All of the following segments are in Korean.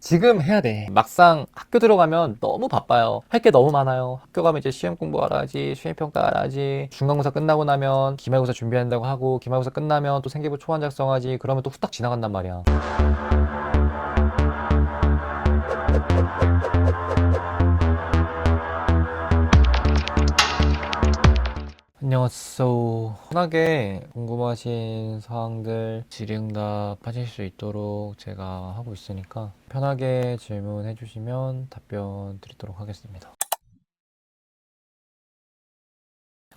지금 해야 돼. 막상 학교 들어가면 너무 바빠요. 할 게 너무 많아요. 학교 가면 이제 시험 공부하라 하지, 시험평가 하라 하지, 중간고사 끝나고 나면 기말고사 준비한다고 하고, 기말고사 끝나면 또 생기부 초안 작성하지, 그러면 또 후딱 지나간단 말이야. 안녕하세요. 편하게 궁금하신 사항들 질의응답 하실 수 있도록 제가 하고 있으니까 편하게 질문해 주시면 답변 드리도록 하겠습니다.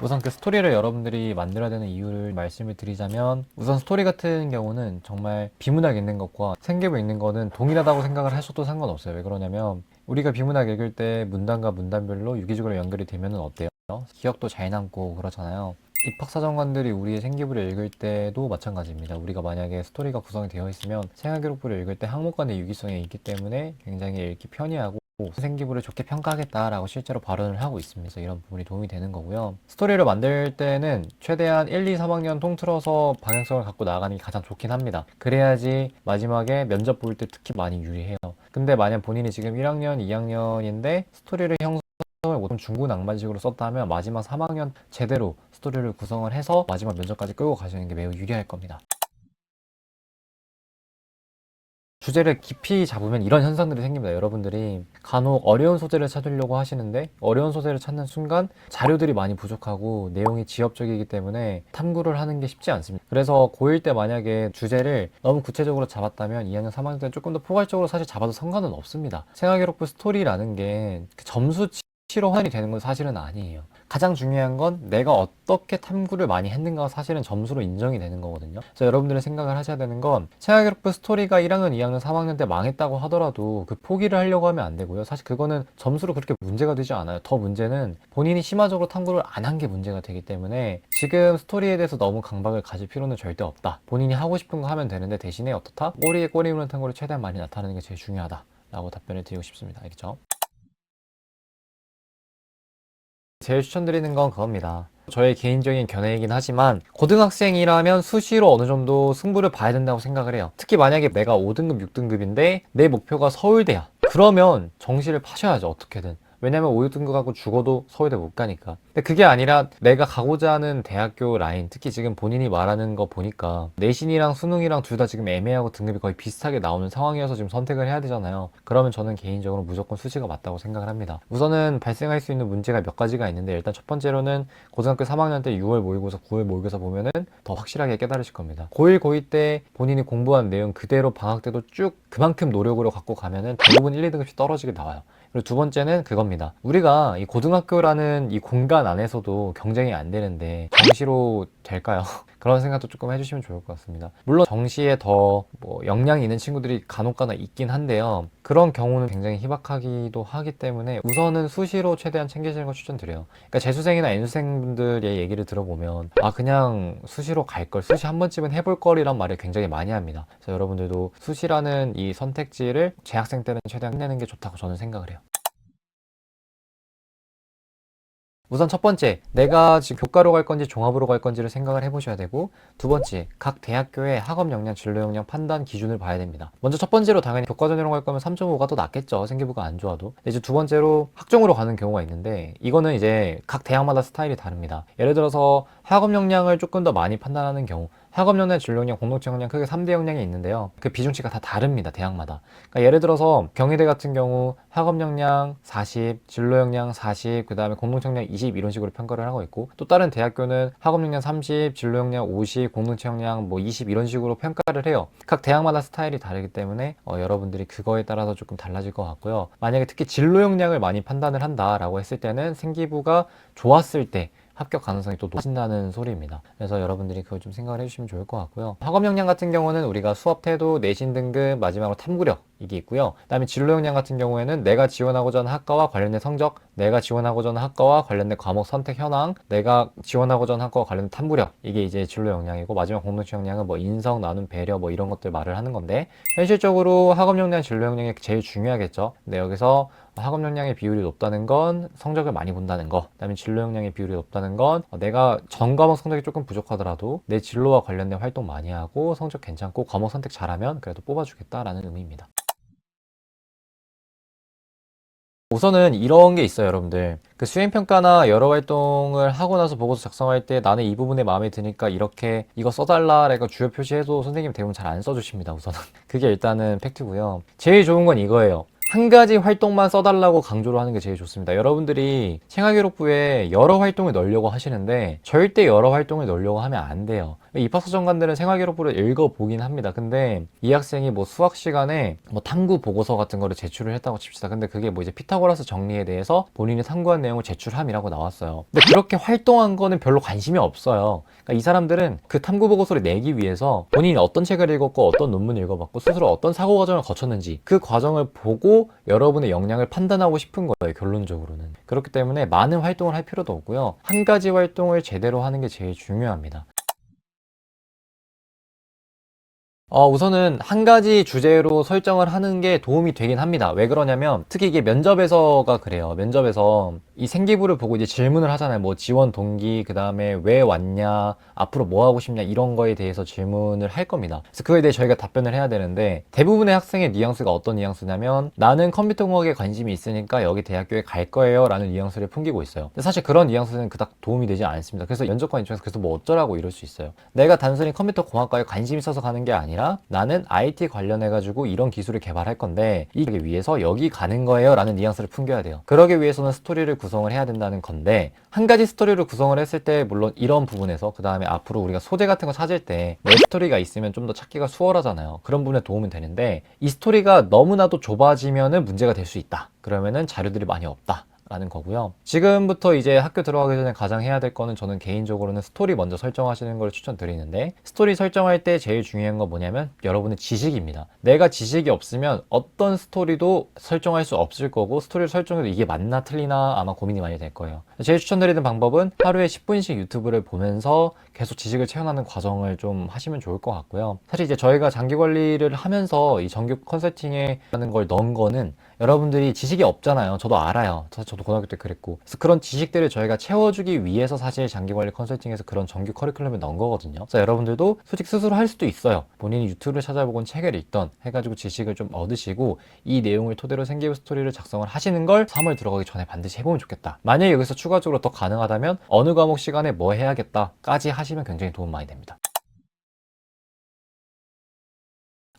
우선 그 스토리를 여러분들이 만들어야 되는 이유를 말씀을 드리자면, 우선 스토리 같은 경우는 정말 비문학 읽는 것과 생계부 읽는 거는 동일하다고 생각을 하셔도 상관없어요. 왜 그러냐면 우리가 비문학 읽을 때 문단과 문단별로 유기적으로 연결이 되면 어때요? 기억도 잘 남고 그렇잖아요. 입학사정관들이 우리의 생기부를 읽을 때도 마찬가지입니다. 우리가 만약에 스토리가 구성이 되어 있으면 생활기록부를 읽을 때 항목 간의 유기성이 있기 때문에 굉장히 읽기 편리하고 생기부를 좋게 평가하겠다라고 실제로 발언을 하고 있습니다. 그래서 이런 부분이 도움이 되는 거고요. 스토리를 만들 때는 최대한 1, 2, 3학년 통틀어서 방향성을 갖고 나가는 게 가장 좋긴 합니다. 그래야지 마지막에 면접 볼 때 특히 많이 유리해요. 근데 만약 본인이 지금 1학년, 2학년인데 스토리를 형성을 못하면 중구 낭만식으로 썼다면 마지막 3학년 제대로 스토리를 구성을 해서 마지막 면접까지 끌고 가시는 게 매우 유리할 겁니다. 주제를 깊이 잡으면 이런 현상들이 생깁니다. 여러분들이 간혹 어려운 소재를 찾으려고 하시는데 어려운 소재를 찾는 순간 자료들이 많이 부족하고 내용이 지엽적이기 때문에 탐구를 하는 게 쉽지 않습니다. 그래서 고1 때 만약에 주제를 너무 구체적으로 잡았다면 2학년, 3학년 때는 조금 더 포괄적으로 사실 잡아도 상관은 없습니다. 생활기록부 스토리라는 게 점수치로 환원이 되는 건 사실은 아니에요. 가장 중요한 건 내가 어떻게 탐구를 많이 했는가가 사실은 점수로 인정이 되는 거거든요. 그래서 여러분들이 생각을 하셔야 되는 건 생활기록부 스토리가 1학년, 2학년, 3학년 때 망했다고 하더라도 그 포기를 하려고 하면 안 되고요. 사실 그거는 점수로 그렇게 문제가 되지 않아요. 더 문제는 본인이 심화적으로 탐구를 안 한 게 문제가 되기 때문에 지금 스토리에 대해서 너무 강박을 가질 필요는 절대 없다. 본인이 하고 싶은 거 하면 되는데 대신에 어떻다? 꼬리에 꼬리 무는 탐구를 최대한 많이 나타내는 게 제일 중요하다 라고 답변을 드리고 싶습니다. 알겠죠? 제일 추천드리는 건 그겁니다. 저의 개인적인 견해이긴 하지만 고등학생이라면 수시로 어느 정도 승부를 봐야 된다고 생각을 해요. 특히 만약에 내가 5등급, 6등급인데 내 목표가 서울대야. 그러면 정시를 파셔야죠. 어떻게든. 왜냐면 5, 6등급 갖고 죽어도 서울대 못 가니까. 근데 그게 아니라 내가 가고자 하는 대학교 라인, 특히 지금 본인이 말하는 거 보니까 내신이랑 수능이랑 둘 다 지금 애매하고 등급이 거의 비슷하게 나오는 상황이어서 지금 선택을 해야 되잖아요. 그러면 저는 개인적으로 무조건 수시가 맞다고 생각을 합니다. 우선은 발생할 수 있는 문제가 몇 가지가 있는데, 일단 첫 번째로는 고등학교 3학년 때 6월 모의고사, 9월 모의고사 보면은 더 확실하게 깨달으실 겁니다. 고1, 고2 때 본인이 공부한 내용 그대로 방학 때도 쭉 그만큼 노력으로 갖고 가면은 대부분 1, 2등급씩 떨어지게 나와요. 그리고 두 번째는 그겁니다. 우리가 이 고등학교라는 이 공간 안에서도 경쟁이 안 되는데 정시로 될까요? 그런 생각도 조금 해주시면 좋을 것 같습니다. 물론 정시에 더 역량이 있는 친구들이 간혹가다 있긴 한데요. 그런 경우는 굉장히 희박하기도 하기 때문에 우선은 수시로 최대한 챙기시는 걸 추천드려요. 그러니까 재수생이나 N수생분들의 얘기를 들어보면 그냥 수시로 갈 걸, 수시 한 번쯤은 해볼 걸이란 말을 굉장히 많이 합니다. 그래서 여러분들도 수시라는 이 선택지를 재학생 때는 최대한 끝내는 게 좋다고 저는 생각을 해요. 우선 첫 번째, 내가 지금 교과로 갈 건지 종합으로 갈 건지를 생각을 해보셔야 되고, 두 번째, 각 대학교의 학업 역량, 진로 역량 판단 기준을 봐야 됩니다. 먼저 첫 번째로 당연히 교과 전형으로 갈 거면 3.5가 더 낫겠죠. 생기부가 안 좋아도. 이제 두 번째로 학종으로 가는 경우가 있는데, 이거는 이제 각 대학마다 스타일이 다릅니다. 예를 들어서 학업 역량을 조금 더 많이 판단하는 경우, 학업 역량, 진로 역량, 공동체 역량 크게 3대 역량이 있는데요. 그 비중치가 다 다릅니다. 대학마다. 그러니까 예를 들어서 경희대 같은 경우 학업 역량 40, 진로 역량 40, 그 다음에 공동체 역량 20 이런 식으로 평가를 하고 있고, 또 다른 대학교는 학업 역량 30, 진로 역량 50, 공동체 역량 20 이런 식으로 평가를 해요. 각 대학마다 스타일이 다르기 때문에 여러분들이 그거에 따라서 조금 달라질 것 같고요. 만약에 특히 진로 역량을 많이 판단을 한다라고 했을 때는 생기부가 좋았을 때 합격 가능성이 또 높아진다는 소리입니다. 그래서 여러분들이 그걸 좀 생각을 해주시면 좋을 것 같고요. 학업 역량 같은 경우는 우리가 수업 태도, 내신 등급, 마지막으로 탐구력 이게 있고요. 그 다음에 진로 역량 같은 경우에는 내가 지원하고자 하는 학과와 관련된 성적, 내가 지원하고자 하는 학과와 관련된 과목 선택 현황, 내가 지원하고자 하는 학과와 관련된 탐구력, 이게 이제 진로 역량이고, 마지막 공동체 역량은 인성, 나눔, 배려 이런 것들 말을 하는 건데, 현실적으로 학업 역량, 진로 역량이 제일 중요하겠죠. 근데 여기서 학업 역량의 비율이 높다는 건 성적을 많이 본다는 거, 그다음에 진로 역량의 비율이 높다는 건 내가 전 과목 성적이 조금 부족하더라도 내 진로와 관련된 활동 많이 하고 성적 괜찮고 과목 선택 잘하면 그래도 뽑아주겠다라는 의미입니다. 우선은 이런 게 있어요, 여러분들. 그 수행평가나 여러 활동을 하고 나서 보고서 작성할 때 나는 이 부분에 마음에 드니까 이렇게 이거 써달라라고 주요 표시해도 선생님 대부분 잘 안 써주십니다, 우선은. 그게 일단은 팩트고요. 제일 좋은 건 이거예요. 한 가지 활동만 써달라고 강조를 하는 게 제일 좋습니다. 여러분들이 생활기록부에 여러 활동을 넣으려고 하시는데 절대 여러 활동을 넣으려고 하면 안 돼요. 입학사정관들은 생활기록부를 읽어보긴 합니다. 근데 이 학생이 뭐 수학 시간에 뭐 탐구 보고서 같은 거를 제출을 했다고 칩시다. 근데 그게 뭐 이제 피타고라스 정리에 대해서 본인이 탐구한 내용을 제출함이라고 나왔어요. 근데 그렇게 활동한 거는 별로 관심이 없어요. 그러니까 이 사람들은 그 탐구 보고서를 내기 위해서 본인이 어떤 책을 읽었고 어떤 논문을 읽어봤고 스스로 어떤 사고 과정을 거쳤는지 그 과정을 보고 여러분의 역량을 판단하고 싶은 거예요, 결론적으로는. 그렇기 때문에 많은 활동을 할 필요도 없고요. 한 가지 활동을 제대로 하는 게 제일 중요합니다. 우선은 한 가지 주제로 설정을 하는 게 도움이 되긴 합니다. 왜 그러냐면 특히 이게 면접에서가 그래요. 면접에서 이 생기부를 보고 이제 질문을 하잖아요. 뭐 지원 동기, 그 다음에 왜 왔냐, 앞으로 뭐 하고 싶냐 이런 거에 대해서 질문을 할 겁니다. 그래서 그거에 대해 저희가 답변을 해야 되는데 대부분의 학생의 뉘앙스가 어떤 뉘앙스냐면 나는 컴퓨터공학에 관심이 있으니까 여기 대학교에 갈 거예요 라는 뉘앙스를 풍기고 있어요. 근데 사실 그런 뉘앙스는 그닥 도움이 되지 않습니다. 그래서 면접관 입장에서 그래서 뭐 어쩌라고 이럴 수 있어요. 내가 단순히 컴퓨터공학과에 관심이 있어서 가는 게 아니라 나는 IT 관련해가지고 이런 기술을 개발할 건데 이기 위해서 여기 가는 거예요 라는 뉘앙스를 풍겨야 돼요. 그러기 위해서는 스토리를 구성을 해야 된다는 건데 한 가지 스토리를 구성을 했을 때 물론 이런 부분에서 그 다음에 앞으로 우리가 소재 같은 거 찾을 때 내 스토리가 있으면 좀 더 찾기가 수월하잖아요. 그런 부분에 도움은 되는데 이 스토리가 너무나도 좁아지면은 문제가 될 수 있다. 그러면은 자료들이 많이 없다. 라는 거고요. 지금부터 이제 학교 들어가기 전에 가장 해야 될 거는 저는 개인적으로는 스토리 먼저 설정하시는 걸 추천드리는데 스토리 설정할 때 제일 중요한 건 뭐냐면 여러분의 지식입니다. 내가 지식이 없으면 어떤 스토리도 설정할 수 없을 거고 스토리를 설정해도 이게 맞나 틀리나 아마 고민이 많이 될 거예요. 제일 추천드리는 방법은 하루에 10분씩 유튜브를 보면서 계속 지식을 채워나가는 과정을 좀 하시면 좋을 것 같고요. 사실 이제 저희가 장기 관리를 하면서 이 정규 컨설팅에 라는 걸 넣은 거는 여러분들이 지식이 없잖아요. 저도 알아요. 저도 고등학교 때 그랬고. 그래서 그런 지식들을 저희가 채워주기 위해서 사실 장기관리 컨설팅에서 그런 정규 커리큘럼을 넣은 거거든요. 그래서 여러분들도 솔직히 스스로 할 수도 있어요. 본인이 유튜브를 찾아보건 책을 읽던 해가지고 지식을 좀 얻으시고 이 내용을 토대로 생기부 스토리를 작성을 하시는 걸 3월 들어가기 전에 반드시 해보면 좋겠다. 만약에 여기서 추가적으로 더 가능하다면 어느 과목 시간에 뭐 해야겠다까지 하시면 굉장히 도움 많이 됩니다.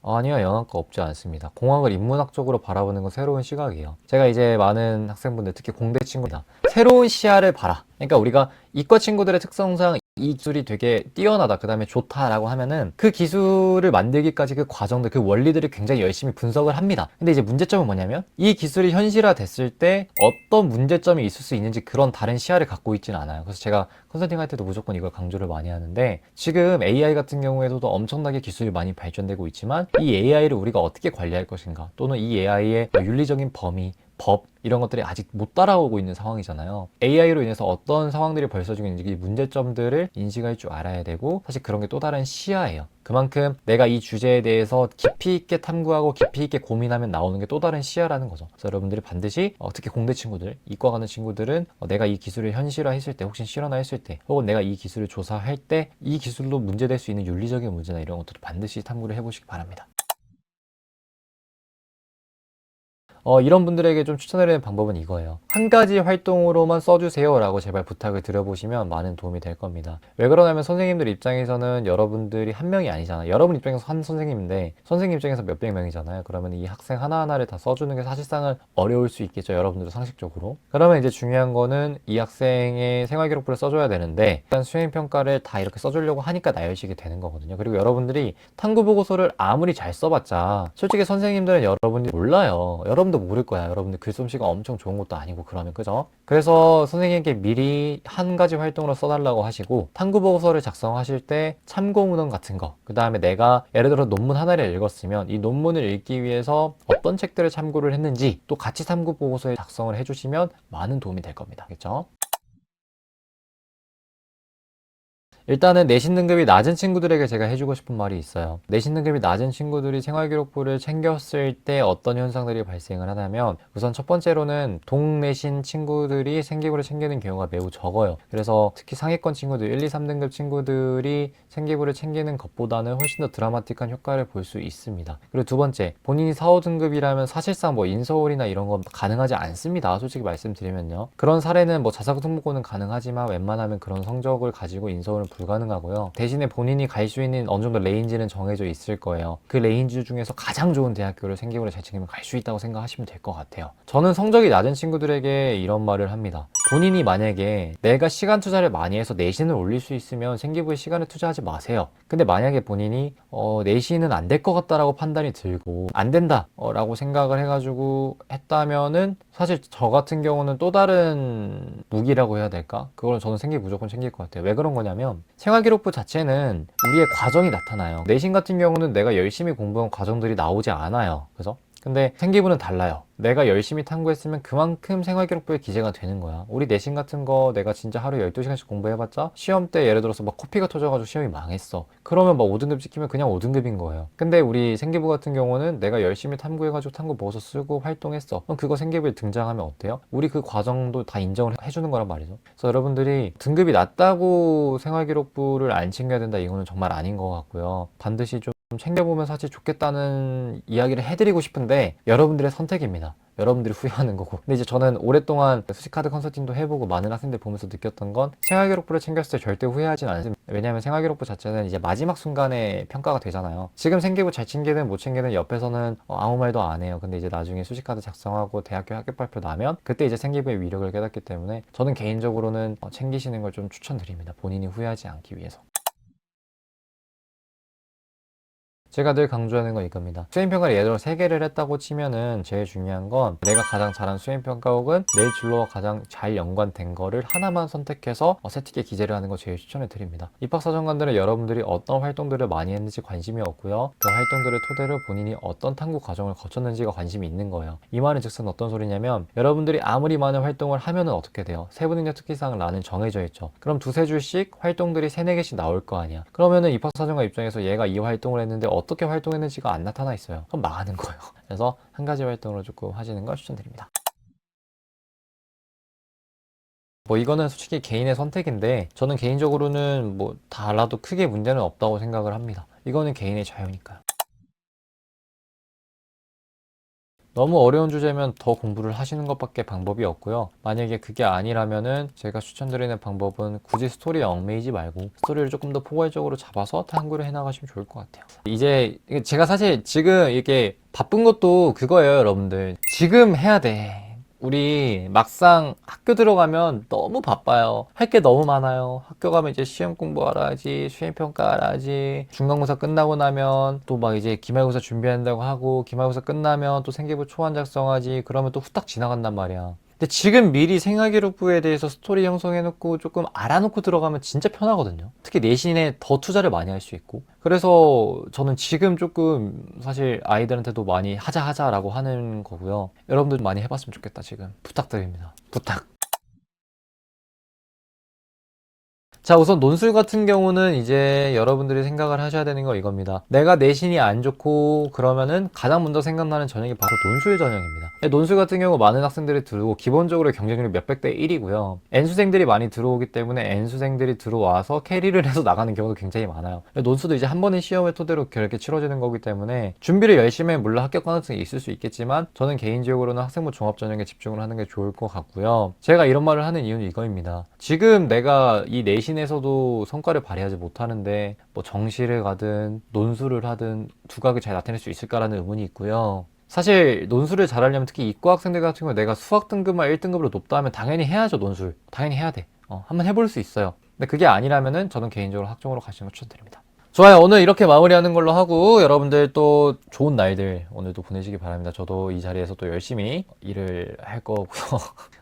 아니요, 영양가 없지 않습니다. 공학을 인문학적으로 바라보는 건 새로운 시각이에요. 제가 이제 많은 학생분들, 특히 공대 친구입니다. 새로운 시야를 봐라. 그러니까 우리가 이과 친구들의 특성상 이 기술이 되게 뛰어나다, 그 다음에 좋다라고 하면은 그 기술을 만들기까지 그 과정들, 그 원리들을 굉장히 열심히 분석을 합니다. 근데 이제 문제점은 뭐냐면 이 기술이 현실화 됐을 때 어떤 문제점이 있을 수 있는지 그런 다른 시야를 갖고 있지는 않아요. 그래서 제가 컨설팅 할 때도 무조건 이걸 강조를 많이 하는데 지금 AI 같은 경우에도 엄청나게 기술이 많이 발전되고 있지만 이 AI를 우리가 어떻게 관리할 것인가 또는 이 AI의 윤리적인 범위 법 이런 것들이 아직 못 따라오고 있는 상황이잖아요. AI로 인해서 어떤 상황들이 벌어지고 있는지 문제점들을 인식할 줄 알아야 되고 사실 그런 게 또 다른 시야예요. 그만큼 내가 이 주제에 대해서 깊이 있게 탐구하고 깊이 있게 고민하면 나오는 게 또 다른 시야라는 거죠. 그래서 여러분들이 반드시 특히 공대 친구들, 이과 가는 친구들은 내가 이 기술을 현실화했을 때 혹시 실현화했을 때 혹은 내가 이 기술을 조사할 때 이 기술로 문제될 수 있는 윤리적인 문제나 이런 것들을 반드시 탐구를 해보시기 바랍니다. 이런 분들에게 좀 추천드리는 방법은 이거예요. 한 가지 활동으로만 써주세요 라고 제발 부탁을 드려보시면 많은 도움이 될 겁니다. 왜 그러냐면 선생님들 입장에서는 여러분들이 한 명이 아니잖아요. 여러분 입장에서 한 선생님인데 선생님 입장에서 몇백 명이잖아요. 그러면 이 학생 하나하나를 다 써주는 게 사실상은 어려울 수 있겠죠. 여러분들도 상식적으로. 그러면 이제 중요한 거는 이 학생의 생활기록부를 써줘야 되는데 일단 수행평가를 다 이렇게 써주려고 하니까 나열식이 되는 거거든요. 그리고 여러분들이 탐구보고서를 아무리 잘 써봤자 솔직히 선생님들은 여러분들이 몰라요. 여러분도 모를 거야. 여러분들 글솜씨가 엄청 좋은 것도 아니고 그러면 그죠? 그래서 선생님께 미리 한 가지 활동으로 써달라고 하시고 탐구보고서를 작성하실 때 참고문헌 같은 거 그 다음에 내가 예를 들어 논문 하나를 읽었으면 이 논문을 읽기 위해서 어떤 책들을 참고를 했는지 또 같이 탐구보고서에 작성을 해주시면 많은 도움이 될 겁니다. 그렇죠? 일단은 내신 등급이 낮은 친구들에게 제가 해주고 싶은 말이 있어요. 내신 등급이 낮은 친구들이 생활기록부를 챙겼을 때 어떤 현상들이 발생을 하냐면, 우선 첫 번째로는 동내신 친구들이 생기부를 챙기는 경우가 매우 적어요. 그래서 특히 상위권 친구들, 1, 2, 3등급 친구들이 생기부를 챙기는 것보다는 훨씬 더 드라마틱한 효과를 볼 수 있습니다. 그리고 두 번째, 본인이 4, 5등급이라면 사실상 뭐 인서울이나 이런 건 가능하지 않습니다. 솔직히 말씀드리면요. 그런 사례는 뭐 자사고 특목고는 가능하지만 웬만하면 그런 성적을 가지고 인서울은 불가능하고요. 대신에 본인이 갈 수 있는 어느 정도 레인지는 정해져 있을 거예요. 그 레인지 중에서 가장 좋은 대학교를 생기부를 잘 챙기면 갈 수 있다고 생각하시면 될 것 같아요. 저는 성적이 낮은 친구들에게 이런 말을 합니다. 본인이 만약에 내가 시간 투자를 많이 해서 내신을 올릴 수 있으면 생기부에 시간을 투자하지 마세요. 근데 만약에 본인이 내신은 안 될 것 같다라고 판단이 들고 안 된다 라고 생각을 해가지고 했다면은 사실 저 같은 경우는 또 다른 무기라고 해야 될까? 그거는 저는 생기부 무조건 챙길 것 같아요. 왜 그런 거냐면 생활기록부 자체는 우리의 과정이 나타나요. 내신 같은 경우는 내가 열심히 공부한 과정들이 나오지 않아요. 그래서 근데 생기부는 달라요. 내가 열심히 탐구했으면 그만큼 생활기록부에 기재가 되는 거야. 우리 내신 같은 거 내가 진짜 하루에 12시간씩 공부해봤자 시험 때 예를 들어서 막 코피가 터져가지고 시험이 망했어. 그러면 막 5등급 찍히면 그냥 5등급인 거예요. 근데 우리 생기부 같은 경우는 내가 열심히 탐구해가지고 탐구 보고서 쓰고 활동했어. 그럼 그거 생기부에 등장하면 어때요? 우리 그 과정도 다 인정을 해주는 거란 말이죠. 그래서 여러분들이 등급이 낮다고 생활기록부를 안 챙겨야 된다, 이거는 정말 아닌 것 같고요. 반드시 좀 챙겨보면 사실 좋겠다는 이야기를 해드리고 싶은데 여러분들의 선택입니다. 여러분들이 후회하는 거고. 근데 이제 저는 오랫동안 수식카드 컨설팅도 해보고 많은 학생들 보면서 느꼈던 건 생활기록부를 챙겼을 때 절대 후회하진 않습니다. 왜냐하면 생활기록부 자체는 이제 마지막 순간에 평가가 되잖아요. 지금 생기부 잘 챙기든 못 챙기든 옆에서는 아무 말도 안 해요. 근데 이제 나중에 수식카드 작성하고 대학교 합격 발표 나면 그때 이제 생기부의 위력을 깨닫기 때문에 저는 개인적으로는 챙기시는 걸 좀 추천드립니다. 본인이 후회하지 않기 위해서. 제가 늘 강조하는 건 이겁니다. 수행평가를 예를 들어 3개를 했다고 치면은 제일 중요한 건 내가 가장 잘한 수행평가 혹은 내 진로와 가장 잘 연관된 거를 하나만 선택해서 세티게 기재를 하는 거 제일 추천해 드립니다. 입학사정관들은 여러분들이 어떤 활동들을 많이 했는지 관심이 없고요. 그 활동들을 토대로 본인이 어떤 탐구 과정을 거쳤는지가 관심이 있는 거예요. 이 말은 즉슨 어떤 소리냐면 여러분들이 아무리 많은 활동을 하면은 어떻게 돼요? 세부능력 특기사항 라는 정해져 있죠. 그럼 두세 줄씩 활동들이 3, 4개씩 나올 거 아니야. 그러면은 입학사정관 입장에서 얘가 이 활동을 했는데 어떻게 활동했는지가 안 나타나 있어요. 그럼 망하는 거예요. 그래서 한 가지 활동으로 조금 하시는 걸 추천드립니다. 뭐 이거는 솔직히 개인의 선택인데 저는 개인적으로는 뭐 달라도 크게 문제는 없다고 생각을 합니다. 이거는 개인의 자유니까요. 너무 어려운 주제면 더 공부를 하시는 것밖에 방법이 없고요. 만약에 그게 아니라면은 제가 추천드리는 방법은 굳이 스토리에 얽매이지 말고 스토리를 조금 더 포괄적으로 잡아서 탐구를 해나가시면 좋을 것 같아요. 이제 제가 사실 지금 이렇게 바쁜 것도 그거예요, 여러분들. 지금 해야 돼. 우리 막상 학교 들어가면 너무 바빠요. 할 게 너무 많아요. 학교 가면 이제 시험 공부하라 하지, 수행평가 하라 하지, 중간고사 끝나고 나면 또 막 이제 기말고사 준비한다고 하고, 기말고사 끝나면 또 생기부 초안 작성하지, 그러면 또 후딱 지나간단 말이야. 근데 지금 미리 생활기록부에 대해서 스토리 형성해놓고 조금 알아놓고 들어가면 진짜 편하거든요. 특히 내신에 더 투자를 많이 할 수 있고. 그래서 저는 지금 조금 사실 아이들한테도 많이 하자라고 하는 거고요. 여러분들 많이 해봤으면 좋겠다, 지금. 부탁드립니다. 부탁. 자, 우선 논술 같은 경우는 이제 여러분들이 생각을 하셔야 되는 거 이겁니다. 내가 내신이 안 좋고 그러면은 가장 먼저 생각나는 전형이 바로 논술 전형입니다. 논술 같은 경우 많은 학생들이 들어오고 기본적으로 경쟁률이 몇백 대 1이고요. N수생들이 많이 들어오기 때문에 N수생들이 들어와서 캐리를 해서 나가는 경우도 굉장히 많아요. 논술도 이제 한 번의 시험을 토대로 그렇게 치러지는 거기 때문에 준비를 열심히 하면 물론 합격 가능성이 있을 수 있겠지만 저는 개인적으로는 학생부 종합 전형에 집중을 하는 게 좋을 것 같고요. 제가 이런 말을 하는 이유는 이거입니다. 지금 내가 이 내신에서도 성과를 발휘하지 못하는데 뭐 정시를 가든 논술을 하든 두각을 잘 나타낼 수 있을까라는 의문이 있고요. 사실 논술을 잘하려면 특히 이과 학생들 같은 경우 내가 수학 등급만 1등급으로 높다 하면 당연히 해야죠. 논술 당연히 해야 돼. 한번 해볼 수 있어요. 근데 그게 아니라면은 저는 개인적으로 학종으로 가시는 걸 추천드립니다. 좋아요. 오늘 이렇게 마무리하는 걸로 하고 여러분들 또 좋은 날들 오늘도 보내시기 바랍니다. 저도 이 자리에서 또 열심히 일을 할 거고요.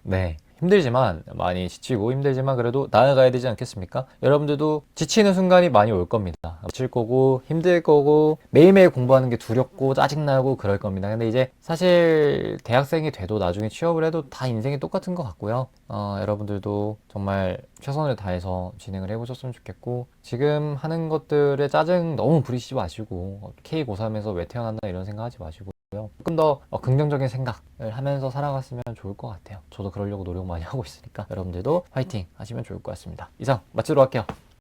네. 힘들지만 많이 지치고 힘들지만 그래도 나아가야 되지 않겠습니까? 여러분들도 지치는 순간이 많이 올 겁니다. 지칠 거고 힘들 거고 매일매일 공부하는 게 두렵고 짜증나고 그럴 겁니다. 근데 이제 사실 대학생이 돼도 나중에 취업을 해도 다 인생이 똑같은 것 같고요. 여러분들도 정말 최선을 다해서 진행을 해보셨으면 좋겠고 지금 하는 것들에 짜증 너무 부리시지 마시고 K-고3에서 왜 태어났나 이런 생각하지 마시고 조금 더 긍정적인 생각을 하면서 살아갔으면 좋을 것 같아요. 저도 그러려고 노력 많이 하고 있으니까 여러분들도 화이팅 하시면 좋을 것 같습니다. 이상 마치도록 할게요.